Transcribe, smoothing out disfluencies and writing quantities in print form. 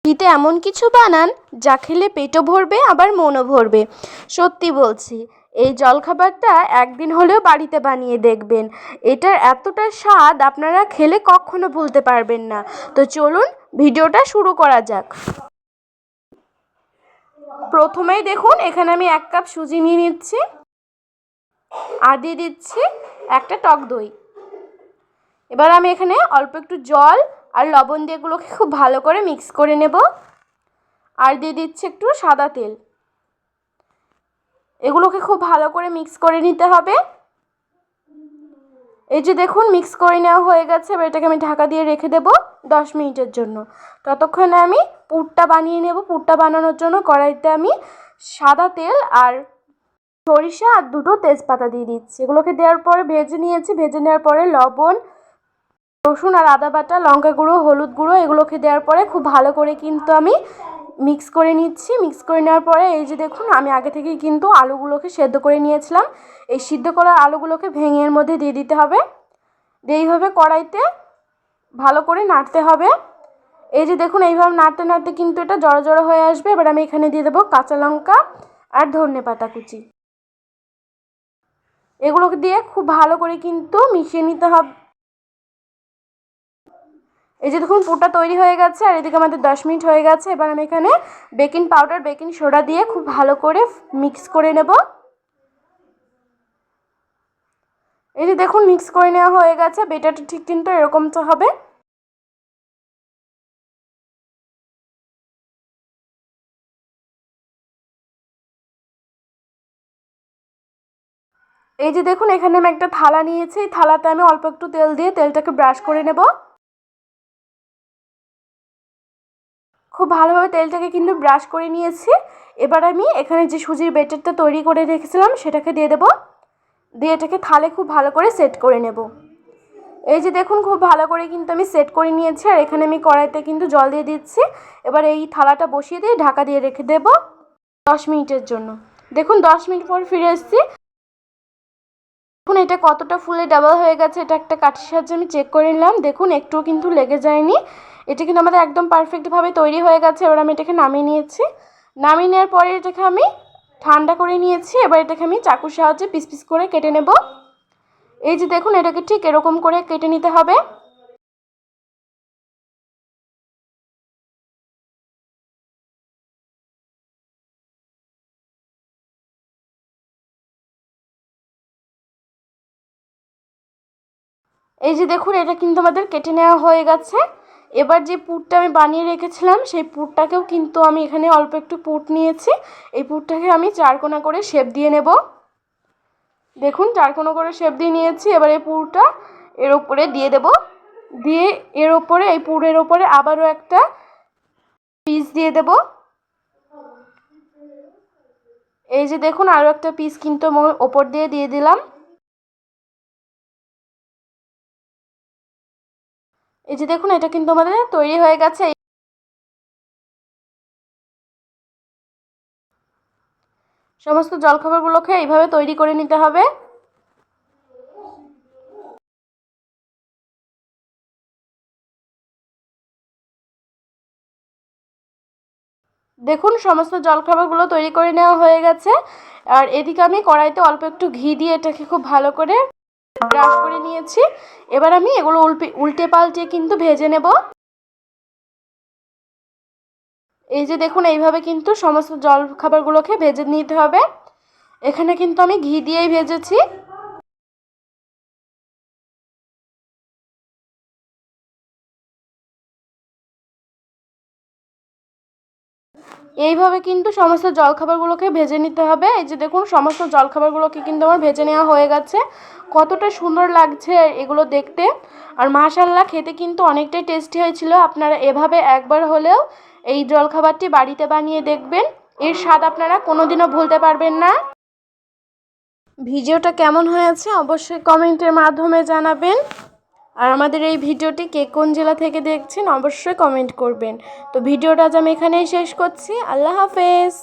শীতে এমন কিছু বানান যা খেলে পেটও ভরবে আবার মনও ভরবে। সত্যি বলছি, এই জলখাবারটা একদিন হলেও বাড়িতে বানিয়ে দেখবেন। এটার এতটা স্বাদ আপনারা খেলে কখনো ভুলতে পারবেন না। তো চলুন ভিডিওটা শুরু করা যাক। প্রথমেই দেখুন এখানে আমি 1 কাপ সুজি নিয়ে নিচ্ছি আর দিয়ে দিচ্ছি একটা টক দই। এবার আমি এখানে অল্প একটু জল আর লবণ দিয়ে এগুলোকে খুব ভালো করে মিক্স করে নেব। আর দিয়ে দিচ্ছি একটু সাদা তেল। এগুলোকে খুব ভালো করে মিক্স করে নিতে হবে। এই যে দেখুন মিক্স করে নেওয়া হয়ে গেছে। এবার এটাকে আমি ঢাকা দিয়ে রেখে দেব 10 মিনিটের জন্য। ততক্ষণে আমি পুরটা বানিয়ে নেব। পুরটা বানানোর জন্য কড়াইতে আমি সাদা তেল আর সরিষা আর 2টো তেজপাতা দিয়ে দিচ্ছি। এগুলোকে দেওয়ার পরে ভেজে নিয়েছি। ভেজে নেওয়ার পরে লবণ, রসুন আর আদা বাটা, লঙ্কা গুঁড়ো, হলুদ গুঁড়ো এগুলোকে দেওয়ার পরে খুব ভালো করে কিন্তু আমি মিক্স করে নিচ্ছি। মিক্স করে নেওয়ার পরে এই যে দেখুন আমি আগে থেকেই কিন্তু আলুগুলোকে সেদ্ধ করে নিয়েছিলাম। এই সিদ্ধ করা আলুগুলোকে ভেঙে এর মধ্যে দিয়ে দিতে হবে। এইভাবে কড়াইতে ভালো করে নাড়তে হবে। এই যে দেখুন এইভাবে নাড়তে নাড়তে কিন্তু এটা জড়ো জড়ো হয়ে আসবে। এবার আমি এখানে দিয়ে দেবো কাঁচা লঙ্কা আর ধনেপাতা কুচি। এগুলোকে দিয়ে খুব ভালো করে কিন্তু মিশিয়ে নিতে হবে। এই যে দেখুন পুরটা তৈরি হয়ে গেছে আর এদিকে আমাদের 10 মিনিট হয়ে গেছে। এবার আমি এখানে বেকিং পাউডার, বেকিং সোডা দিয়ে খুব ভালো করে মিক্স করে নেব। এই যে দেখুন মিক্স করে নেওয়া হয়ে গেছে। বেটারটা ঠিক কিন্তু এরকমটা হবে। এই যে দেখুন এখানে আমি একটা থালা নিয়েছি। এই থালাতে আমি অল্প একটু তেল দিয়ে তেলটাকে ব্রাশ করে নেব। খুব ভালোভাবে তেলটাকে কিন্তু ব্রাশ করে নিয়েছি। এবার আমি এখানে যে সুজির ব্যাটারটা তৈরি করে রেখেছিলাম সেটাকে দিয়ে দেব। দিয়ে এটাকে থালে খুব ভালো করে সেট করে নেব। এই যে দেখুন খুব ভালো করে কিন্তু আমি সেট করে নিয়েছি। আর এখানে আমি কড়াইতে কিন্তু জল দিয়ে দিচ্ছি। এবার এই থালাটা বসিয়ে দিয়ে ঢাকা দিয়ে রেখে দেব 10 মিনিটের জন্য। দেখুন 10 মিনিট পর ফিরে এসেছি। দেখুন এটা কতটা ফুলে ডাবল হয়ে গেছে। এটা একটা কাঠির সাহায্যে আমি চেক করে নিলাম। দেখুন একটুও কিন্তু লেগে যায়নি। এটা কিন্তু আমাদের একদম পারফেক্টভাবে তৈরি হয়ে গেছে। এবার আমি এটাকে নামিয়ে নিয়েছি। নামিয়ে নেওয়ার পরে এটাকে আমি ঠান্ডা করে নিয়েছি। এবার এটাকে আমি চাকুর সাহায্যে পিস পিস করে কেটে নেব। এই যে দেখুন এটাকে ঠিক এরকম করে কেটে নিতে হবে। এই যে দেখুন এটা কিন্তু আমাদের কেটে নেওয়া হয়ে গেছে। এবার যে পুরটা আমি বানিয়ে রেখেছিলাম সেই পুরটাকেও কিন্তু আমি এখানে অল্প একটু পুর নিয়েছি। এই পুরটাকে আমি 4 কোণা করে শেপ দিয়ে নেব। দেখুন 4 কোণা করে শেপ দিয়ে নিয়েছি। এবার এই পুরটা এর উপরে দিয়ে দেব। দিয়ে এর উপরে এই পুরের উপরে আবারও একটা পিস দিয়ে দেব। এই যে দেখুন আরও একটা পিস কিন্তু ওপর দিয়ে দিলাম। এই যে দেখুন এটা কিন্তু আমাদের তৈরি হয়ে গেছে। সমস্ত জলখাবারগুলোকে এইভাবে তৈরি করে নিতে হবে। দেখুন সমস্ত জলখাবারগুলো তৈরি করে নেওয়া হয়ে গেছে। আর এদিকে আমি কড়াইতে অল্প একটু ঘি দিয়ে এটাকে খুব ভালো করে ব্রাশ করে নিয়েছি। এবার আমি এগুলো উল্টে পাল্টে কিন্তু ভেজে নেব। এই যে দেখুন এইভাবে কিন্তু সমস্ত জলখাবারগুলোকে ভেজে নিতে হবে। এখানে কিন্তু আমি ঘি দিয়েই ভেজেছি। এইভাবে কিন্তু সমস্ত জলখাবারগুলোকে ভেজে নিতে হবে। এই যে দেখুন সমস্ত জলখাবারগুলোকে কিন্তু আমার ভেজে নেওয়া হয়ে গেছে। কতটা সুন্দর লাগছে এগুলো দেখতে। আর মাশাআল্লাহ খেতে কিন্তু অনেকটাই টেস্টি হয়েছিল। আপনারা এভাবে একবার হলেও এই জলখাবারটি বাড়িতে বানিয়ে দেখবেন। এর স্বাদ আপনারা কোনোদিনও ভুলতে পারবেন না। ভিডিওটা কেমন হয়েছে অবশ্যই কমেন্টের মাধ্যমে জানাবেন। আর আমাদের এই ভিডিওটি কে কোন জেলা থেকে দেখছেন অবশ্যই কমেন্ট করবেন। তো ভিডিওটা আজ আমি এখানেই শেষ করছি। আল্লাহ হাফেজ।